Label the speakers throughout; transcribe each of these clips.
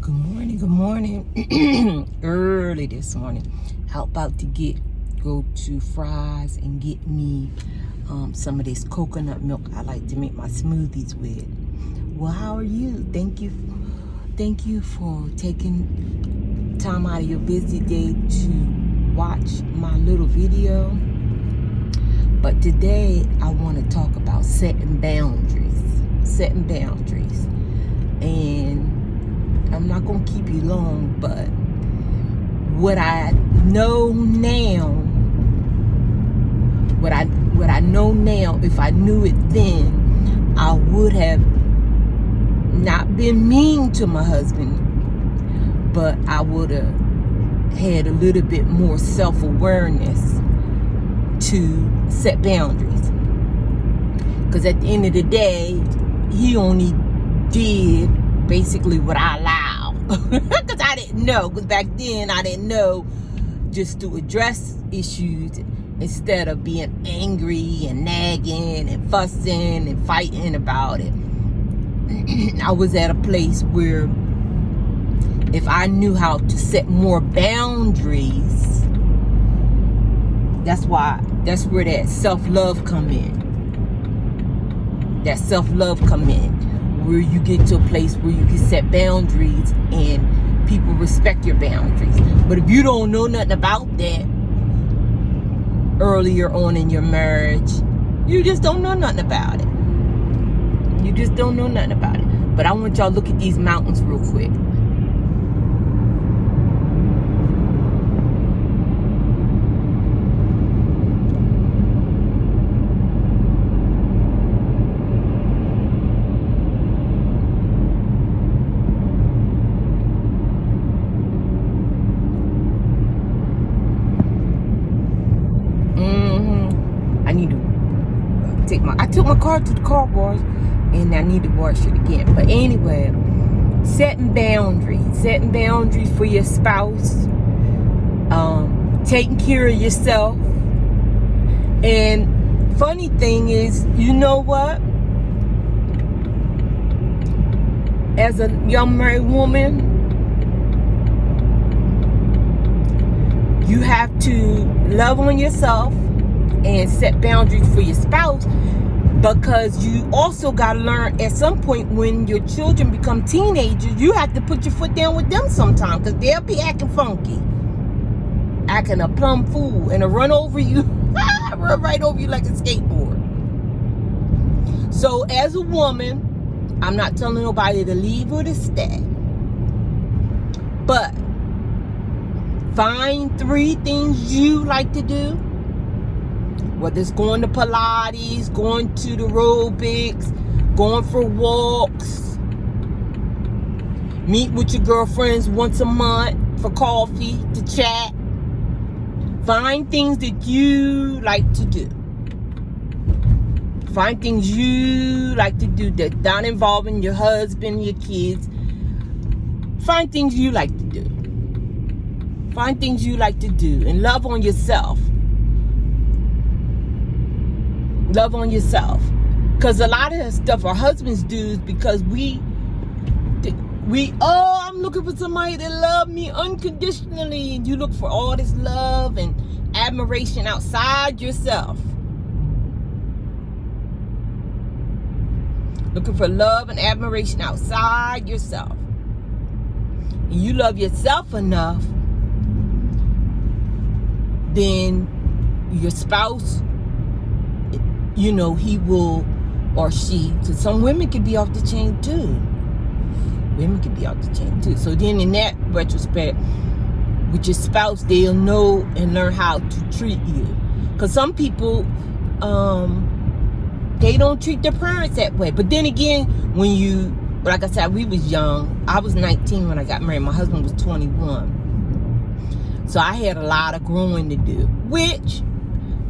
Speaker 1: Good morning. Early this morning. Out about to go to Fry's and get me some of this coconut milk I like to make my smoothies with. Well, how are you? Thank you for taking time out of your busy day to watch my little video. But today I want to talk about setting boundaries. And I'm not going to keep you long, but what I know now, if I knew it then, I would have not been mean to my husband, but I would have had a little bit more self-awareness to set boundaries. Because at the end of the day, he only did basically what I allowed. Because I didn't know. Because back then I didn't know just to address issues instead of being angry and nagging and fussing and fighting about it. I was at a place where if I knew how to set more boundaries, that's where that self-love come in. Where you get to a place where you can set boundaries and people respect your boundaries. But if you don't know nothing about that earlier on in your marriage, you just don't know nothing about it. But I want y'all to look at these mountains real quick. I took my car to the car wash and I need to wash it again. But anyway, setting boundaries for your spouse, taking care of yourself. And funny thing is, you know what? As a young married woman, you have to love on yourself and set boundaries for your spouse, because you also got to learn at some point when your children become teenagers, you have to put your foot down with them sometime, because they'll be acting funky, acting a plumb fool, and run over you run right over you like a skateboard. So as a woman, I'm not telling nobody to leave or to stay, but find 3 things you like to do. Whether it's going to Pilates, going to the aerobics, going for walks, meet with your girlfriends once a month for coffee, to chat. Find things that you like to do. That's not involving your husband, your kids. Find things you like to do. And love on yourself. Because a lot of the stuff our husbands do is because I'm looking for somebody that love me unconditionally, and you look for all this love and admiration outside yourself. Looking for love and admiration outside yourself. And you love yourself enough, then your spouse, he will, or she, because some women can be off the chain too. So then in that retrospect, with your spouse, they'll know and learn how to treat you. Because some people, they don't treat their parents that way. But then again, like I said, we was young. I was 19 when I got married. My husband was 21. So I had a lot of growing to do, which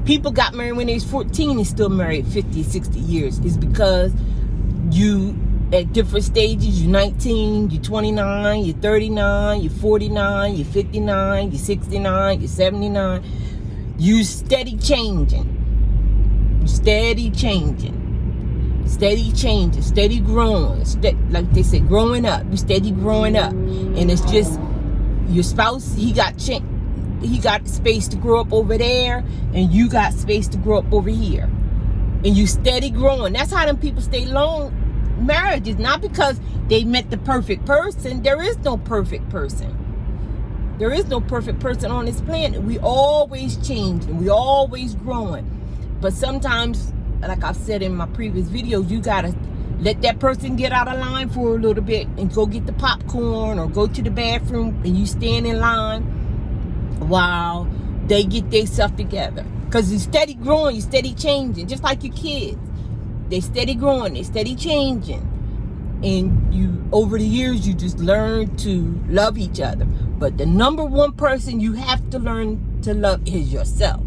Speaker 1: people got married when they was 14 and still married 50, 60 years. It's because you, at different stages, you're 19, you're 29, you're 39, you're 49, you're 59, you're 69, you're 79. You steady changing. steady changing, steady growing, like they say, growing up. You steady growing up, and it's just your spouse. He got space to grow up over there, and you got space to grow up over here, and you steady growing. That's how them people stay long marriages. Not because they met the perfect person. There is no perfect person. There is no perfect person on this planet. We always changing. We always growing. But sometimes, like I've said in my previous videos, you gotta let that person get out of line for a little bit and go get the popcorn or go to the bathroom, and you stand in line while they get their stuff together. Because you steady growing, you steady changing, just like your kids. They steady growing, they steady changing. And you, over the years, you just learn to love each other. But the number one person you have to learn to love is yourself.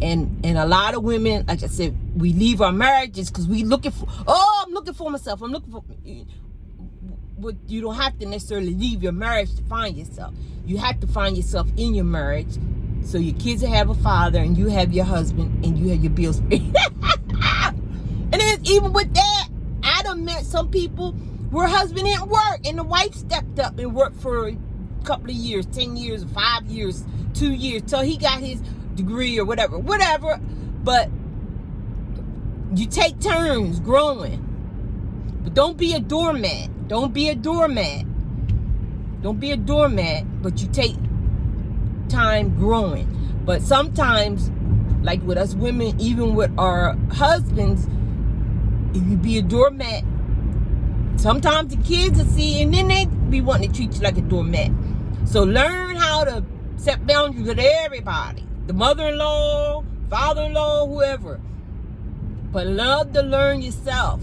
Speaker 1: And a lot of women, like I said, we leave our marriages because we looking for, I'm looking for myself. I'm looking for, but you don't have to necessarily leave your marriage to find yourself. You have to find yourself in your marriage. So your kids will have a father, and you have your husband, and you have your bills paid. And then even with that, I done met some people where husband didn't work, and the wife stepped up and worked for a couple of years, 10 years, 5 years, 2 years, till he got his degree or whatever. But you take turns growing. But don't be a doormat. Don't be a doormat. Don't be a doormat, but you take time growing. But sometimes, like with us women, even with our husbands, if you be a doormat, sometimes the kids will see, and then they be wanting to treat you like a doormat. So learn how to set boundaries with everybody. The mother-in-law, father-in-law, whoever. But love to learn yourself.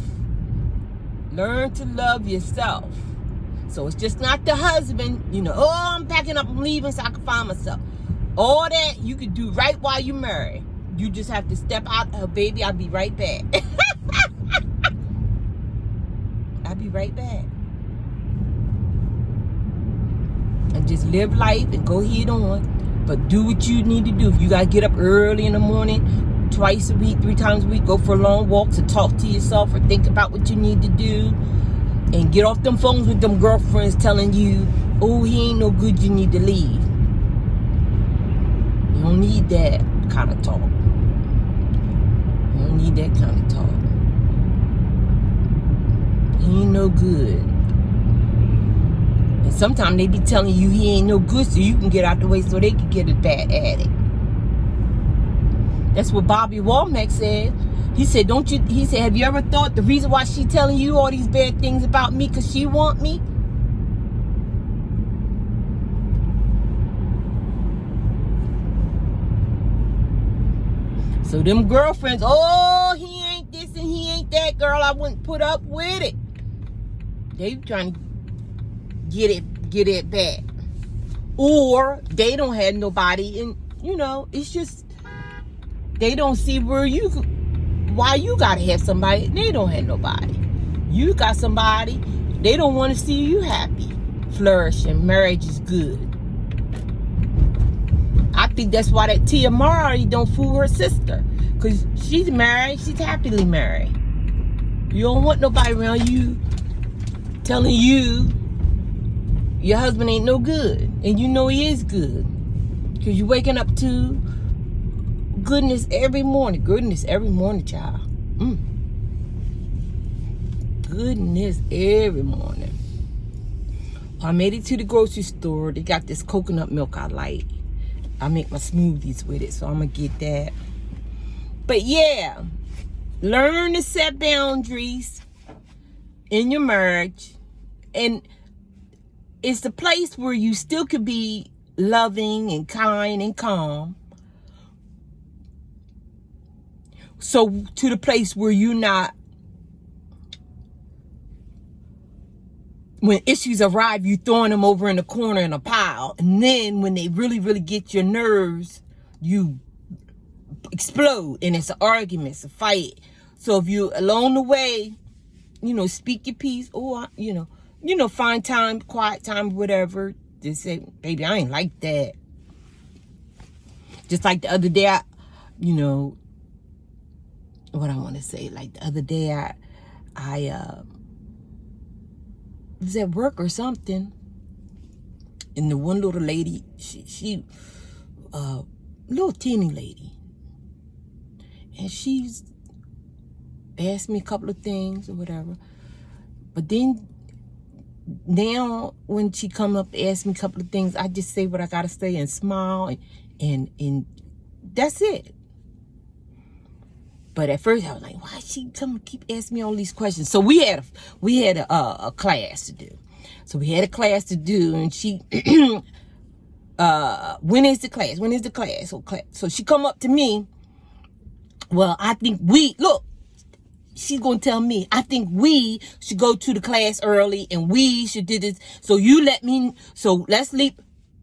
Speaker 1: Learn to love yourself. So it's just not the husband, I'm packing up, I'm leaving so I can find myself. All that you can do right while you marry. You just have to step out. Oh, baby, I'll be right back. I'll be right back. And just live life and go head on. But do what you need to do. If you got to get up early in the morning, twice a week, 3 times a week, go for long walks and talk to yourself or think about what you need to do. And get off them phones with them girlfriends telling you, oh, he ain't no good, you need to leave. You don't need that kind of talk. You don't need that kind of talk. He ain't no good. And sometimes they be telling you he ain't no good so you can get out the way so they can get it bad at it. That's what Bobby Womack said. He said, have you ever thought the reason why she telling you all these bad things about me because she want me? So them girlfriends, he ain't this and he ain't that, girl, I wouldn't put up with it. They trying to get it back. Or they don't have nobody, and it's just they don't see why you gotta have somebody. They don't have nobody. You got somebody. They don't want to see you happy, flourishing. Marriage is good. I think that's why that Tia Mowry don't fool her sister, because she's married. She's happily married. You don't want nobody around you telling you your husband ain't no good, and you know he is good, because you're waking up to goodness every morning. Goodness every morning, child. Goodness every morning. I made it to the grocery store. They got this coconut milk I like. I make my smoothies with it, so I'm gonna get that. But yeah, learn to set boundaries in your marriage, and it's the place where you still could be loving and kind and calm. So to the place where you're not, when issues arrive, you throwing them over in the corner in a pile. And then when they really, really get your nerves, you explode. And it's an argument, it's a fight. So if you, along the way, speak your piece, or, find time, quiet time, whatever. Just say, baby, I ain't like that. Just like the other day, what I want to say, like the other day, I was at work or something, and the one little lady, she little teeny lady, and she's asked me a couple of things or whatever, but then now when she come up to ask me a couple of things, I just say what I gotta say and smile, and that's it. But at first I was like, why she keep asking me all these questions? So we had a class to do. So we had a class to do, and she when is the class? When is the class? So she come up to me. Well, I think she's gonna tell me, I think we should go to the class early, and we should do this. So let's leave.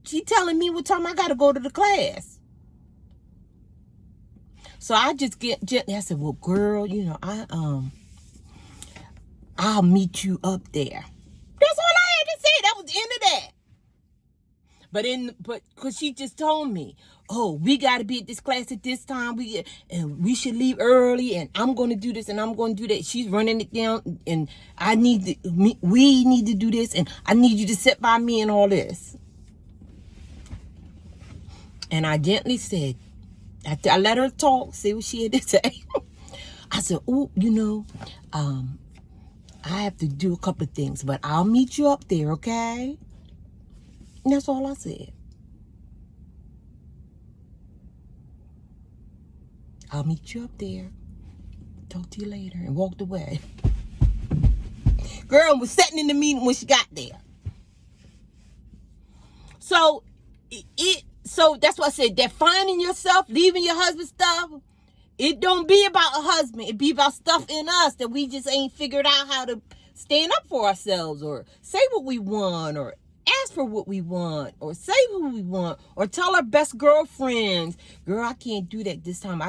Speaker 1: She telling me what time I gotta go to the class. So I just get gently. I said, well, girl, I'll meet you up there. That's all I had to say. That was the end of that. But because she just told me, oh, we got to be at this class at this time. And we should leave early. And I'm going to do this and I'm going to do that. She's running it down. And we need to do this. And I need you to sit by me and all this. And I gently said, I let her talk, see what she had to say. I said, oh, I have to do a couple of things, but I'll meet you up there, okay? And that's all I said. I'll meet you up there. Talk to you later. And walked away. Girl was sitting in the meeting when she got there. So that's why I said that finding yourself, leaving your husband's stuff, it don't be about a husband. It be about stuff in us that we just ain't figured out how to stand up for ourselves, or say what we want, or ask for what we want, or say who we want, or tell our best girlfriends, girl, I can't do that this time.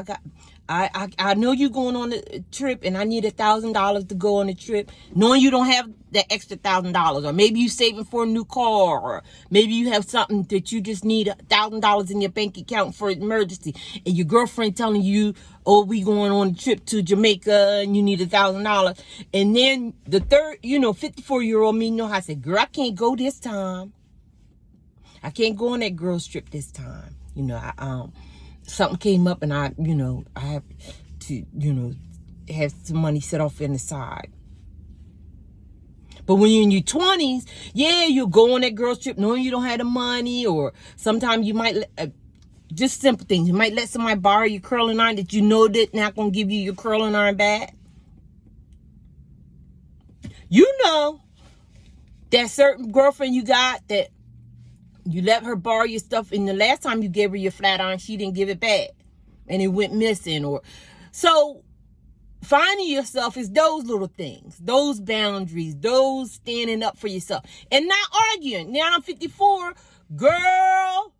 Speaker 1: I know you're going on a trip and I need $1,000 to go on a trip, knowing you don't have that extra $1,000, or maybe you saving for a new car, or maybe you have something that you just need $1,000 in your bank account for an emergency, and your girlfriend telling you, oh, we going on a trip to Jamaica and you need $1,000. And then the third, 54-year-old me know how I said, girl, I can't go this time. I can't go on that girl's trip this time. Something came up and I have to, have some money set off in the side. But when you're in your 20s, yeah, you'll go on that girl's trip knowing you don't have the money, or sometimes you might, just simple things. You might let somebody borrow your curling iron that you know that not going to give you your curling iron back. That certain girlfriend you got that you let her borrow your stuff, and the last time you gave her your flat iron, she didn't give it back and it went missing. Or so finding yourself is those little things, those boundaries, those standing up for yourself and not arguing. Now I'm 54, girl,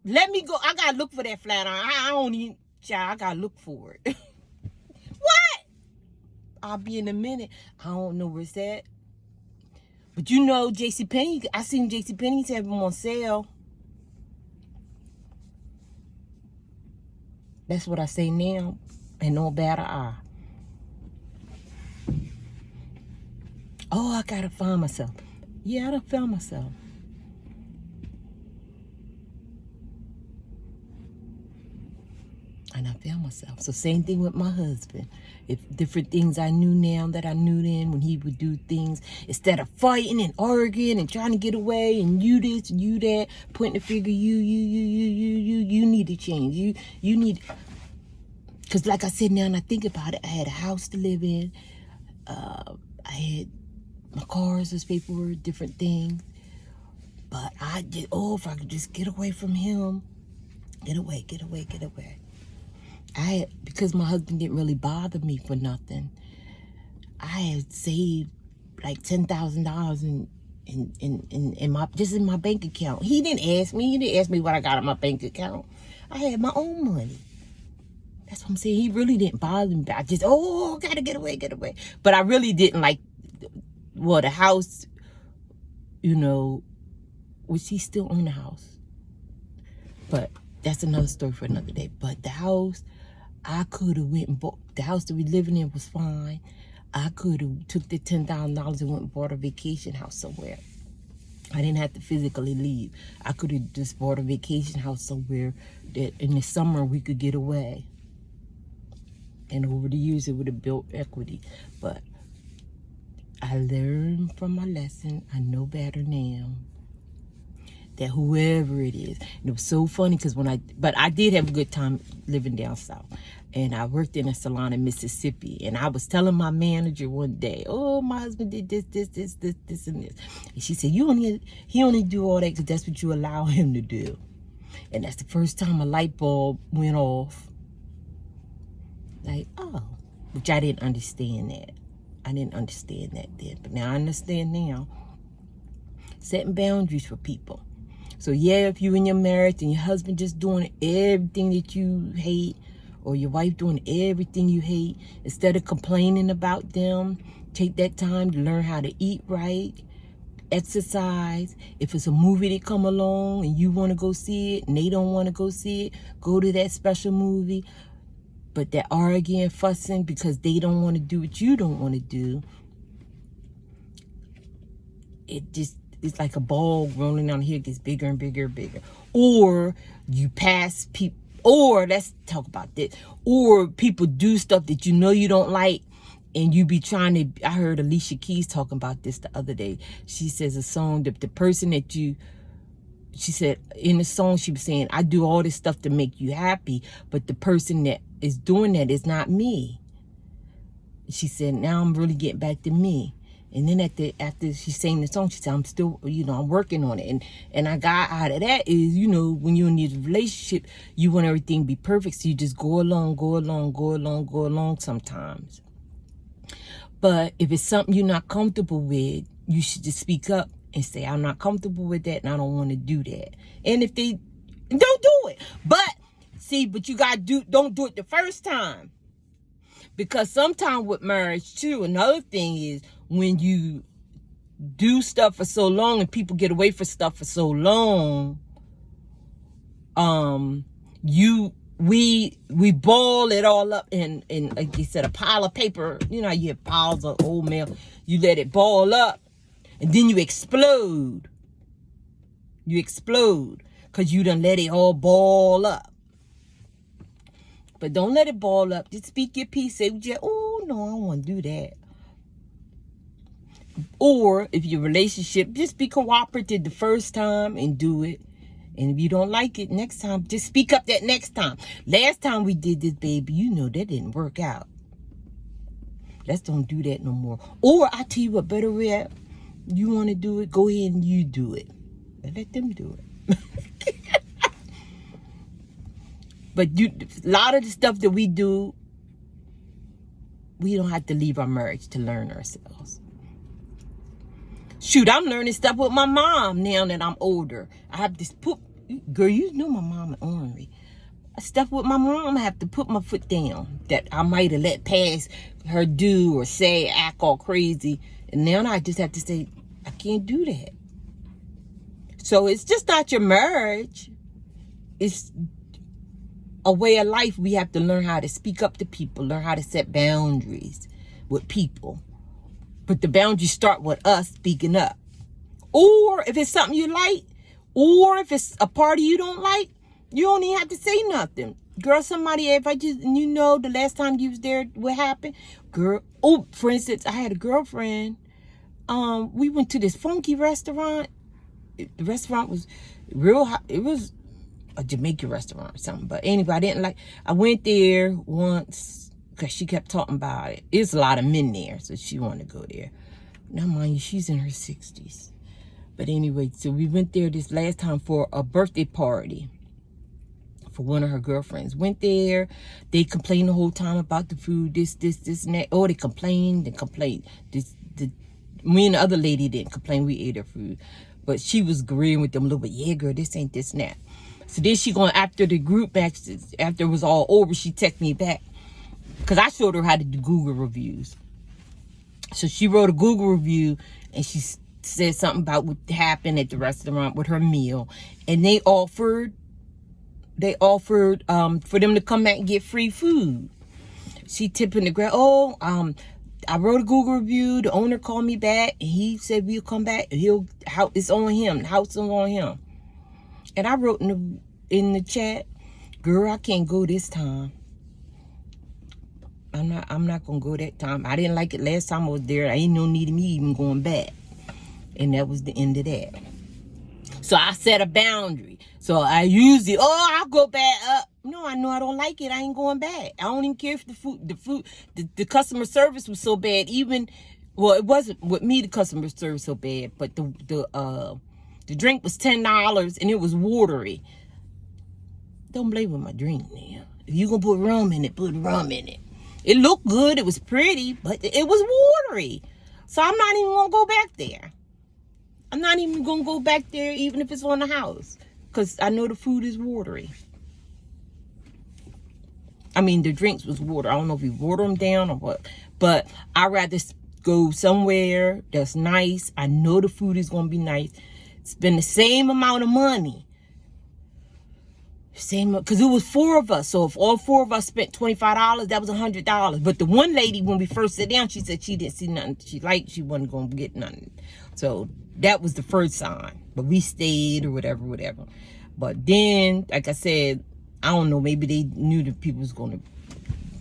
Speaker 1: let me go. I gotta look for that flat iron. I don't even, child, I gotta look for it. What? I'll be in a minute. I don't know where it's at. But JCPenney, I seen JCPenney's have them on sale. That's what I say now. And no better I. Oh, I gotta find myself. Yeah, I done found myself. And I found myself. So same thing with my husband. If different things I knew now that I knew then, when he would do things, instead of fighting and arguing and trying to get away and you this and you that, pointing the finger, you need to change. You need, because like I said now, and I think about it, I had a house to live in. I had my cars, his paperwork, different things. But I did, if I could just get away from him. Get away. Because my husband didn't really bother me for nothing, I had saved like $10,000 in my bank account. He didn't ask me what I got in my bank account. I had my own money. That's what I'm saying. He really didn't bother me. I just, gotta get away. But I really didn't like, the house, which he still own the house. But that's another story for another day. But the house, I could have went and bought, the house that we living in was fine. I could have took the $10,000 and went and bought a vacation house somewhere. I didn't have to physically leave. I could have just bought a vacation house somewhere that in the summer we could get away. And over the years, it would have built equity. But I learned from my lesson. I know better now. That whoever it is, and it was so funny because but I did have a good time living down south, and I worked in a salon in Mississippi, and I was telling my manager one day, oh, my husband did this, and this, and she said, he only do all that because that's what you allow him to do. And that's the first time a light bulb went off. Like, oh, which I didn't understand that. I didn't understand that then, but now I understand now. Setting boundaries for people. So yeah, if you're in your marriage and your husband just doing everything that you hate, or your wife doing everything you hate, instead of complaining about them, take that time to learn how to eat right, exercise. If it's a movie that come along and you want to go see it and they don't want to go see it, go to that special movie. But they're arguing, fussing because they don't want to do what you don't want to do. It's like a ball rolling down here, gets bigger and bigger and bigger. Or you pass people, or let's talk about this. Or people do stuff that you know you don't like, and you be trying to, I heard Alicia Keys talking about this the other day. She says a song, the person that she said in the song, she was saying, I do all this stuff to make you happy, but the person that is doing that is not me. She said, now I'm really getting back to me. And then after she sang the song, she said, I'm still, I'm working on it. And I got out of that is, when you're in this relationship, you want everything to be perfect. So you just go along sometimes. But if it's something you're not comfortable with, you should just speak up and say, I'm not comfortable with that and I don't want to do that. And if they don't do it. But you don't do it the first time. Because sometimes with marriage too, another thing is when you do stuff for so long and people get away from stuff for so long, we ball it all up in like you said, a pile of paper. You have piles of old mail. You let it ball up and then you explode. You explode because you done let it all ball up. But don't let it ball up. Just speak your piece. Say, oh, no, I don't want to do that. Or if your relationship, just be cooperative the first time and do it. And if you don't like it next time, just speak up that next time. Last time we did this, baby, that didn't work out. Let's don't do that no more. Or I tell you what, better way, you want to do it, go ahead and you do it. And let them do it. But a lot of the stuff that we do, we don't have to leave our marriage to learn ourselves. Shoot, I'm learning stuff with my mom now that I'm older. I have to girl, you know my mom and ornery. Stuff with my mom, I have to put my foot down that I might have let pass her do or say, act all crazy. And now I just have to say, I can't do that. So it's just not your marriage. It's a way of life. We have to learn how to speak up to people, learn how to set boundaries with people. But the boundaries start with us speaking up. Or if it's something you like, or if it's a party you don't like, you don't even have to say nothing. Girl, if the last time you was there, what happened? Girl, for instance, I had a girlfriend. We went to this funky restaurant. The restaurant was real hot. It was a Jamaican restaurant or something. But anyway, I went there once because she kept talking about it. There's a lot of men there, so she wanted to go there. Now, mind you, she's in her 60s. But anyway, so we went there this last time for a birthday party for one of her girlfriends. Went there. They complained the whole time about the food, this, and that. Oh, they complained. Me and the other lady didn't complain. We ate her food. But she was agreeing with them a little bit. Yeah, girl, this ain't this and that. So then she going, after the group match, after it was all over, she texted me back. Because I showed her how to do Google reviews. So she wrote a Google review and she said something about what happened at the restaurant with her meal. And they offered they offered for them to come back and get free food. She tipping the ground. Oh, I wrote a Google review. The owner called me back and he said we'll come back. It's on him. The house is on him. And I wrote in the chat, girl, I can't go this time. I'm not gonna go that time. I didn't like it last time I was there. I ain't no need of me even going back. And that was the end of that. So I set a boundary. So I usually, I'll go back up. No, I know I don't like it. I ain't going back. I don't even care if the customer service was so bad. It wasn't with me, the customer service so bad, but the drink was $10 and it was watery. Don't blame with my drink now. If you gonna put rum in it, put rum in it. It looked good, it was pretty, but it was watery. So I'm not even gonna go back there. I'm not even gonna go back there even if it's on the house. Because I know the food is watery. I mean, the drinks was water. I don't know if we water them down or what. But I'd rather go somewhere that's nice. I know the food is gonna be nice. Spend the same amount of money. Because it was 4 of us. So if all 4 of us spent $25, that was $100. But the one lady, when we first sat down, she said she didn't see nothing she wasn't going to get nothing. So that was the first sign. But we stayed or whatever. But then, like I said, I don't know, maybe they knew that people was going to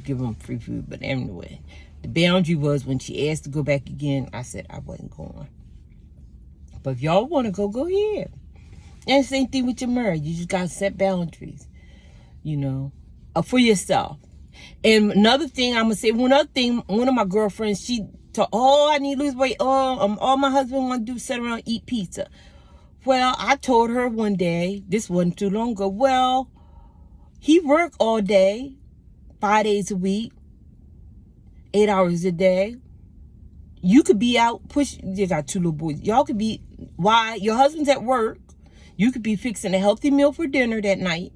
Speaker 1: give them free food. But anyway, the boundary was when she asked to go back again, I said I wasn't going. But if y'all want to go ahead. And same thing with your marriage. You just got to set boundaries, for yourself. And another thing I'm going to say, one of my girlfriends, she told, I need to lose weight. All my husband want to do is sit around and eat pizza. Well, I told her one day, this wasn't too long ago, well, he worked all day, 5 days a week, 8 hours a day. You could be out you got 2 little boys. Y'all could be, while your husband's at work, you could be fixing a healthy meal for dinner that night,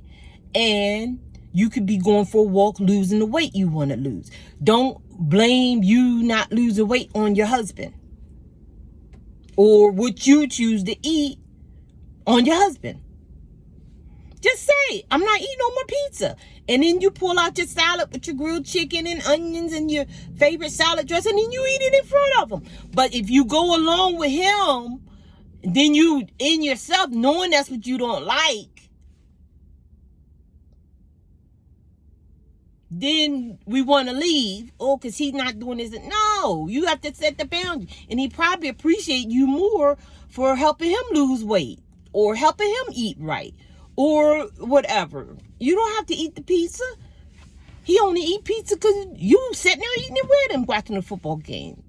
Speaker 1: and you could be going for a walk, losing the weight you want to lose. Don't blame you not losing weight on your husband or what you choose to eat on your husband. Just say, I'm not eating no more pizza. And then you pull out your salad with your grilled chicken and onions and your favorite salad dressing, and you eat it in front of him. But if you go along with him, then you, in yourself, knowing that's what you don't like, then we want to leave. Because he's not doing this. No, you have to set the boundary. And he probably appreciate you more for helping him lose weight or helping him eat right or whatever. You don't have to eat the pizza. He only eat pizza because you sitting there eating it with him watching the football game.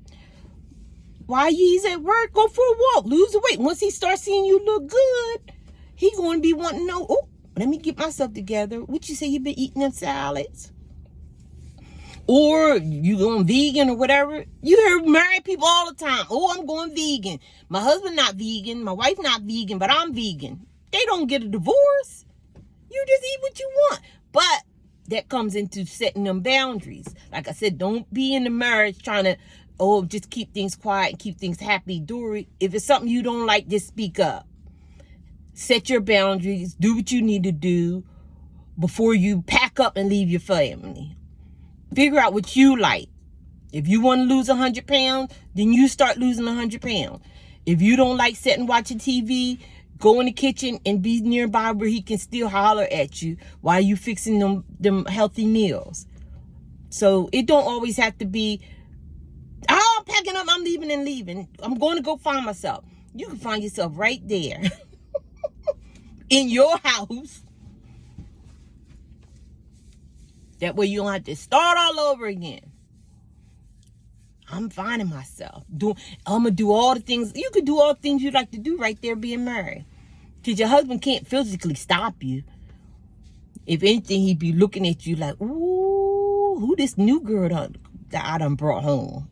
Speaker 1: While he's at work, go for a walk, lose the weight. Once he starts seeing you look good, he going to be wanting to know, let me get myself together. What you say, you been eating them salads? Or you going vegan or whatever. You hear married people all the time. I'm going vegan. My husband not vegan. My wife not vegan, but I'm vegan. They don't get a divorce. You just eat what you want. But that comes into setting them boundaries. Like I said, don't be in the marriage trying to, just keep things quiet and keep things happy-dory. If it's something you don't like, just speak up. Set your boundaries. Do what you need to do before you pack up and leave your family. Figure out what you like. If you want to lose 100 pounds, then you start losing 100 pounds. If you don't like sitting watching TV, go in the kitchen and be nearby where he can still holler at you while you fixing them healthy meals. So it don't always have to be, I'm packing up, I'm leaving. I'm going to go find myself. You can find yourself right there in your house. That way you don't have to start all over again. I'm finding myself. I'm going to do all the things. You could do all the things you like to do right there being married. Because your husband can't physically stop you. If anything, he'd be looking at you like, ooh, who this new girl that I done brought home?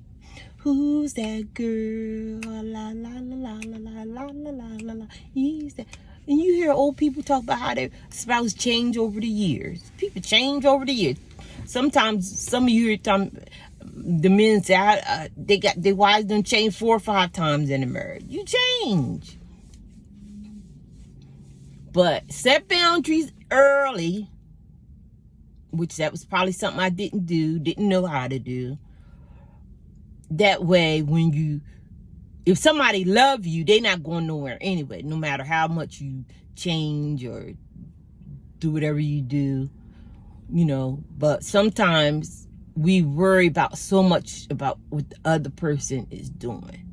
Speaker 1: Who's that girl? La, la, la, la, la, la, la, la, la, la. He's that. And you hear old people talk about how their spouse change over the years. People change over the years. Sometimes, some of you hear the men say, their wives done changed 4 or 5 times in the marriage. You change. But set boundaries early, which that was probably something I didn't know how to do. That way, if somebody love you, they not going nowhere anyway, no matter how much you change or do whatever you do, but sometimes we worry about so much about what the other person is doing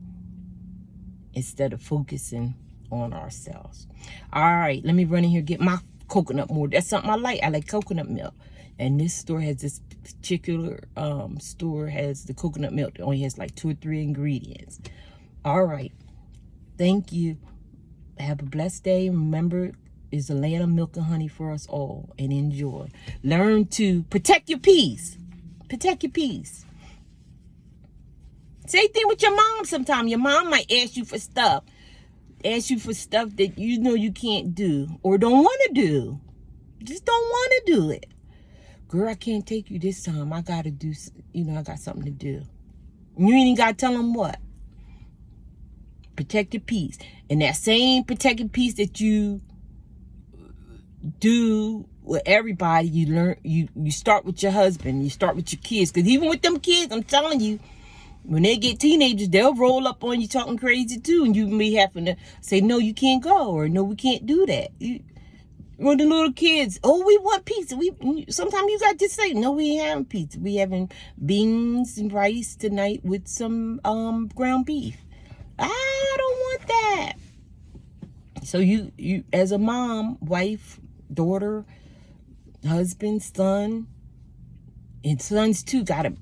Speaker 1: instead of focusing on ourselves. All right, let me run in here and get my coconut more. That's something I like. I like coconut milk. And this particular store has the coconut milk that only has like 2 or 3 ingredients. All right. Thank you. Have a blessed day. Remember, it's a land of milk and honey for us all. And enjoy. Learn to protect your peace. Protect your peace. Same thing with your mom sometimes. Your mom might ask you for stuff. Ask you for stuff that you know you can't do or don't want to do. Just don't want to do it. Girl, I can't take you this time. I got to do, I got something to do. You ain't got to tell them what. Protect your peace. And that same protected peace that you do with everybody, you learn, you start with your husband, you start with your kids. Because even with them kids, I'm telling you, when they get teenagers, they'll roll up on you talking crazy too. And you may having to say, no, you can't go. Or no, we can't do that. When the little kids, oh, we want pizza. Sometimes you got to say, no, we ain't having pizza. We having beans and rice tonight with some ground beef. I don't want that. So you as a mom, wife, daughter, husband, son, and sons too, gotta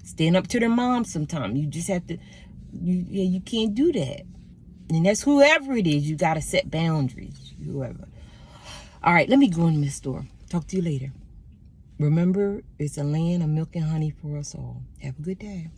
Speaker 1: stand up to their mom sometimes. You just have to, you can't do that. And that's whoever it is, you gotta set boundaries, whoever. All right, let me go in the store. Talk to you later. Remember, it's a land of milk and honey for us all. Have a good day.